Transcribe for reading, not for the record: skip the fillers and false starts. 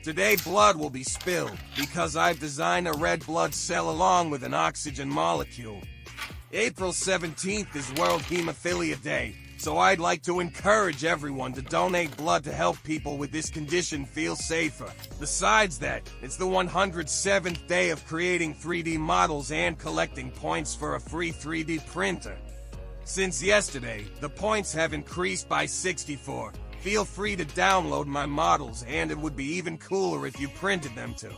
Today blood will be spilled, because I've designed a red blood cell along with an oxygen molecule. April 17th is World Hemophilia Day, so I'd like to encourage everyone to donate blood to help people with this condition feel safer. Besides that, it's the 107th day of creating 3D models and collecting points for a free 3D printer. Since yesterday, the points have increased by 64. Feel free to download my models, and it would be even cooler if you printed them too.